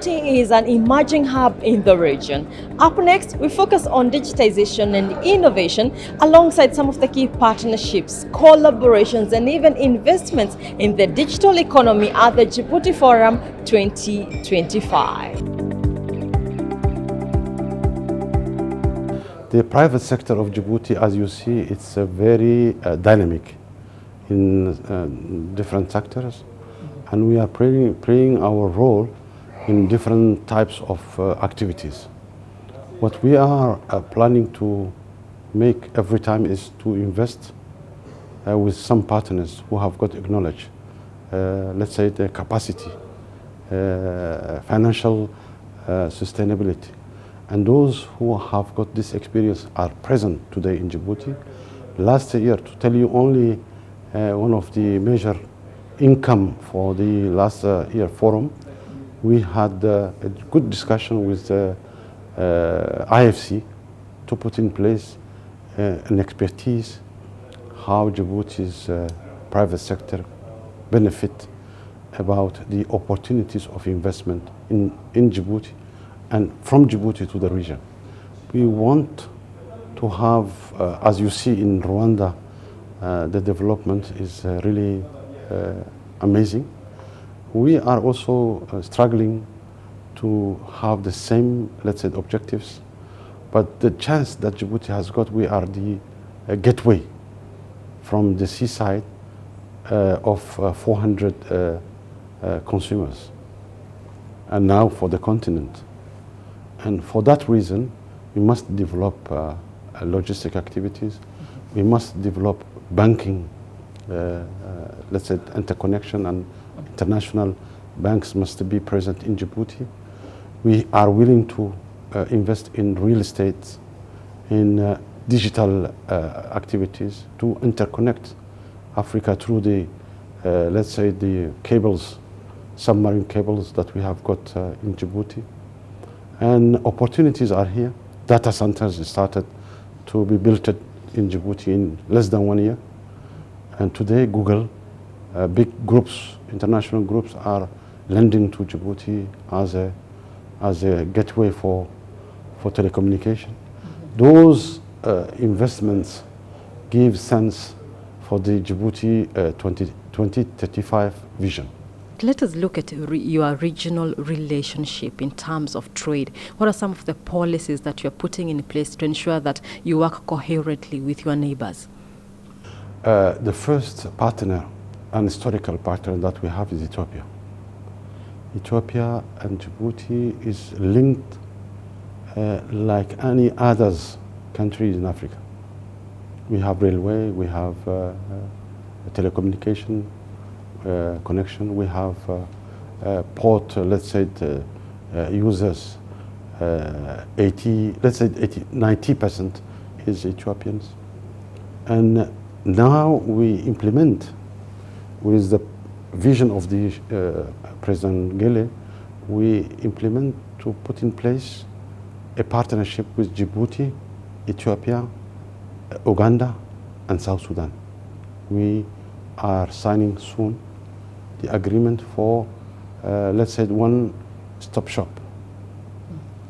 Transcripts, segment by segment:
Djibouti is an emerging hub in the region. Up next, we focus on digitization and innovation alongside some of the key partnerships, collaborations, and even investments in the digital economy at the Djibouti Forum 2025. The private sector of Djibouti, as you see, it's very dynamic in different sectors, and we are playing our role in different types of activities. What we are planning to make every time is to invest with some partners who have got knowledge, let's say the capacity, financial sustainability. And those who have got this experience are present today in Djibouti. Last year, to tell you only one of the major income for the last year forum, we had a good discussion with IFC to put in place an expertise how Djibouti's private sector benefit about the opportunities of investment in Djibouti and from Djibouti to the region. We want to have, as you see in Rwanda, the development is really amazing. We are also struggling to have the same, let's say, objectives, but the chance that Djibouti has got, we are the gateway from the seaside of 400 consumers, and now for the continent. And for that reason, we must develop logistic activities. We must develop banking, let's say, interconnection, and international banks must be present in Djibouti. We are willing to invest in real estate, in digital activities to interconnect Africa through the, let's say, the cables, submarine cables that we have got in Djibouti. And opportunities are here. Data centers started to be built in Djibouti in less than 1 year. And today, Google, big groups, international groups, are lending to Djibouti as a gateway for telecommunication. Those investments give sense for the Djibouti 2035 vision. Let us look at your regional relationship in terms of trade. What are some of the policies that you're putting in place to ensure that you work coherently with your neighbors? The first partner and historical partner that we have is Ethiopia. Ethiopia and Djibouti is linked like any other countries in Africa. We have railway, we have telecommunication connection, we have port, let's say, users, 90% is Ethiopians. And now we implement with the vision of the President Gele, we implement to put in place a partnership with Djibouti, Ethiopia, Uganda, and South Sudan. We are signing soon the agreement for, let's say, one-stop shop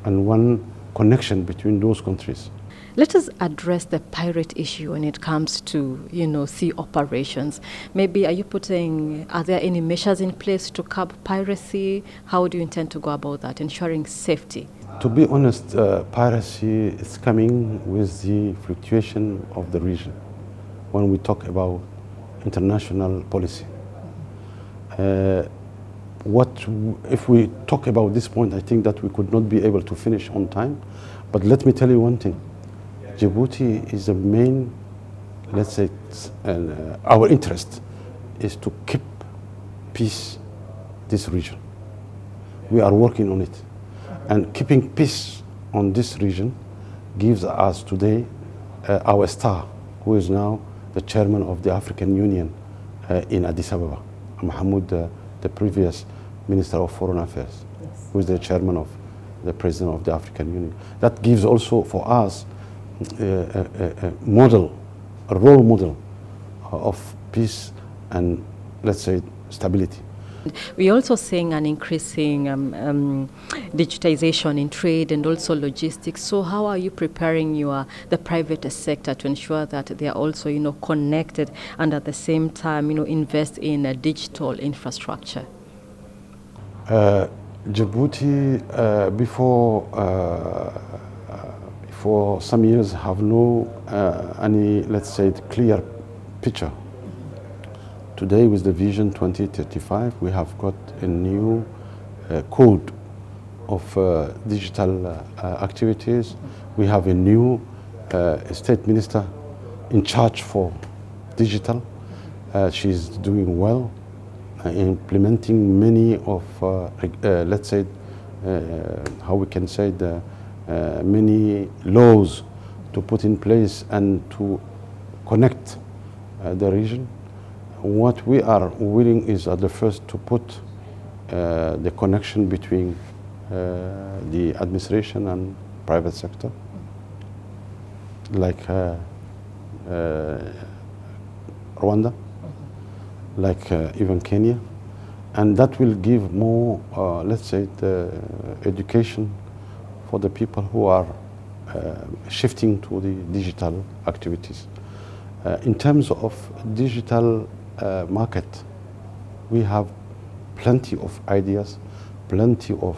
and one connection between those countries. Let us address the pirate issue when it comes to, sea operations. Maybe are there any measures in place to curb piracy? How do you intend to go about that, ensuring safety? To be honest, piracy is coming with the fluctuation of the region when we talk about international policy. If we talk about this point, I think that we could not be able to finish on time. But let me tell you one thing. Djibouti is the main, let's say, our interest is to keep peace this region. We are working on it. And keeping peace on this region gives us today our star, who is now the chairman of the African Union in Addis Ababa, Mahmoud, the previous Minister of Foreign Affairs, yes, who is the chairman of the President of the African Union. That gives also for us a role model of peace and, let's say, stability. We're also seeing an increasing digitization in trade and also logistics. So how are you preparing the private sector to ensure that they are also, connected and at the same time, invest in a digital infrastructure? Djibouti, for some years, have no any, let's say, clear picture. Today, with the Vision 2035, we have got a new code of digital activities. We have a new state minister in charge for digital. She's doing well, implementing many of, let's say, how we can say, many laws to put in place and to connect the region. What we are willing is at the first to put the connection between the administration and private sector, like Rwanda, like even Kenya, and that will give more, let's say, the education for the people who are shifting to the digital activities. In terms of digital market, we have plenty of ideas, plenty of,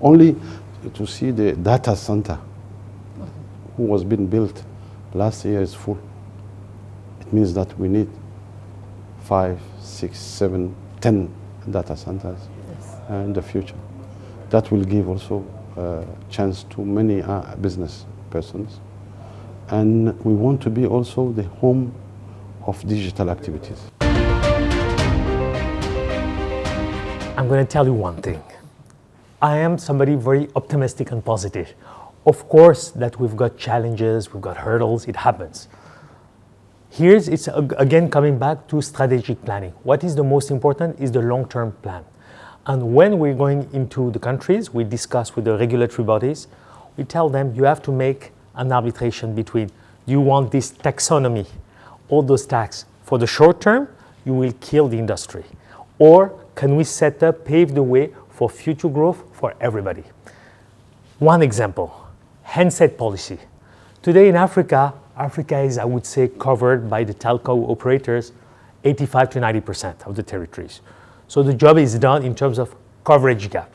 only to see the data center who was being built last year is full. It means that we need 5, 6, 7, 10 data centers in the future. That will give also a chance to many business persons. And we want to be also the home of digital activities. I'm going to tell you one thing. I am somebody very optimistic and positive. Of course that we've got challenges, we've got hurdles, it happens. It's again coming back to strategic planning. What is the most important is the long-term plan. And when we're going into the countries, we discuss with the regulatory bodies, we tell them you have to make an arbitration between, do you want this taxonomy, all those tax for the short term, you will kill the industry. Or can we pave the way for future growth for everybody? One example, handset policy. Today in Africa is, I would say, covered by the telco operators 85 to 90% of the territories. So the job is done in terms of coverage gap.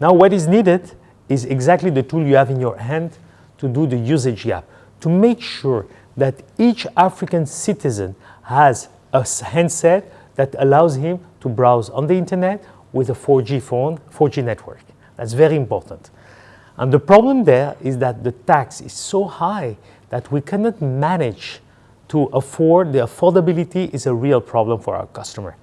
Now what is needed is exactly the tool you have in your hand to do the usage gap, to make sure that each African citizen has a handset that allows him to browse on the internet with a 4G phone, 4G network. That's very important. And the problem there is that the tax is so high that we cannot manage to afford. The affordability is a real problem for our customer.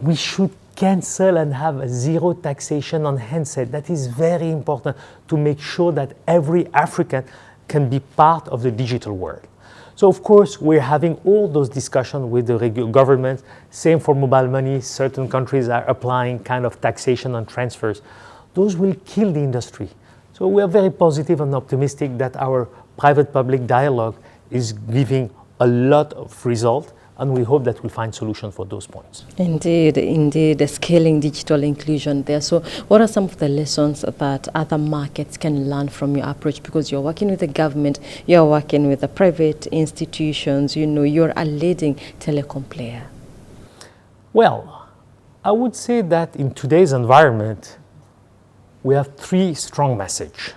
We should cancel and have a zero taxation on handset. That is very important to make sure that every African can be part of the digital world. So of course, we're having all those discussions with the government. Same for mobile money. Certain countries are applying kind of taxation on transfers. Those will kill the industry. So we are very positive and optimistic that our private-public dialogue is giving a lot of result, and we hope that we'll find solutions for those points. Indeed, the scaling digital inclusion there. So what are some of the lessons that other markets can learn from your approach? Because you're working with the government, you're working with the private institutions, you're a leading telecom player. Well, I would say that in today's environment, we have three strong messages.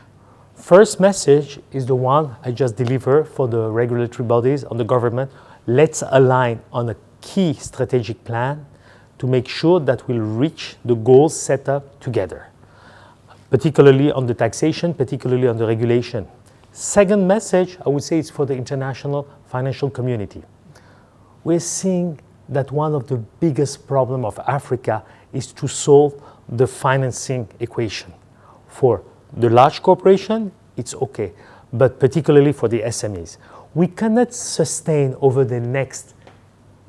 First message is the one I just delivered for the regulatory bodies on the government. Let's align on a key strategic plan to make sure that we'll reach the goals set up together, particularly on the taxation, particularly on the regulation. Second message, I would say, is for the international financial community. We're seeing that one of the biggest problems of Africa is to solve the financing equation. For the large corporation, it's okay, but particularly for the SMEs. We cannot sustain over the next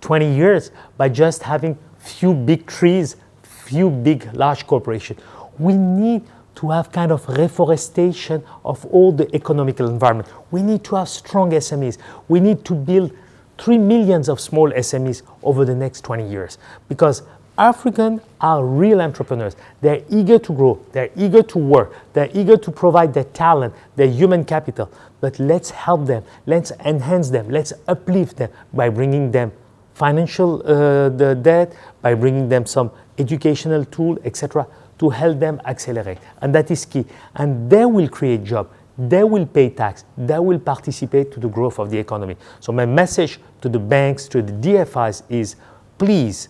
20 years by just having few big trees, few big large corporations. We need to have kind of reforestation of all the economical environment. We need to have strong SMEs. We need to build 3 million of small SMEs over the next 20 years, because Africans are real entrepreneurs. They're eager to grow, they're eager to work, they're eager to provide their talent, their human capital. But let's help them, let's enhance them, let's uplift them by bringing them financial the debt, by bringing them some educational tool, etc., to help them accelerate. And that is key. And they will create jobs, they will pay tax, they will participate to the growth of the economy. So my message to the banks, to the DFIs is, please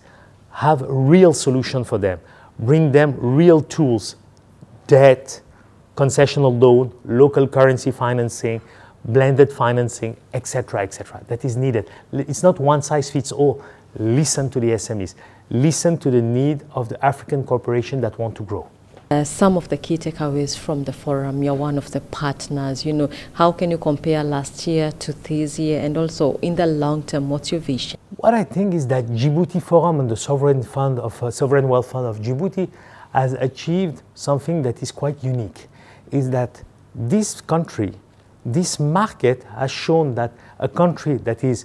have a real solution for them. Bring them real tools, debt, concessional loan, local currency financing, blended financing, etc., etc. That is needed. It's not one size fits all. Listen to the SMEs. Listen to the need of the African corporation that want to grow. Some of the key takeaways from the forum, you're one of the partners, how can you compare last year to this year, and also in the long term, what's your vision? What I think is that Djibouti Forum and the Sovereign Wealth Fund of Djibouti has achieved something that is quite unique, is that this country, this market has shown that a country that is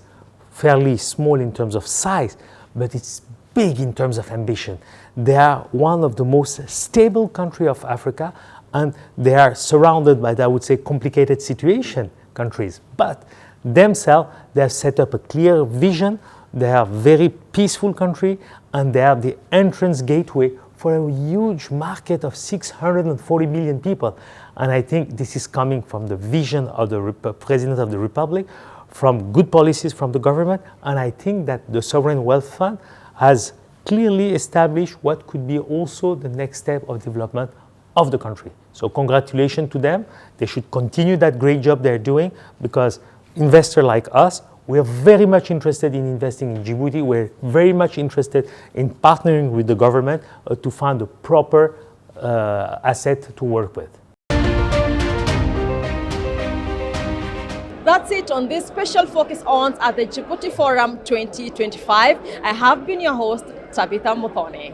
fairly small in terms of size, but it's big in terms of ambition. They are one of the most stable countries of Africa, and they are surrounded by, I would say, complicated situation countries. But themselves, they have set up a clear vision. They are a very peaceful country, and they are the entrance gateway for a huge market of 640 million people. And I think this is coming from the vision of the President of the Republic, from good policies from the government, and I think that the Sovereign Wealth Fund has clearly established what could be also the next step of development of the country. So congratulations to them. They should continue that great job they're doing, because investors like us, we are very much interested in investing in Djibouti. We're very much interested in partnering with the government to find a proper asset to work with. That's it on this special Focus On at the Djibouti Forum 2025. I have been your host, Tabitha Muthoni.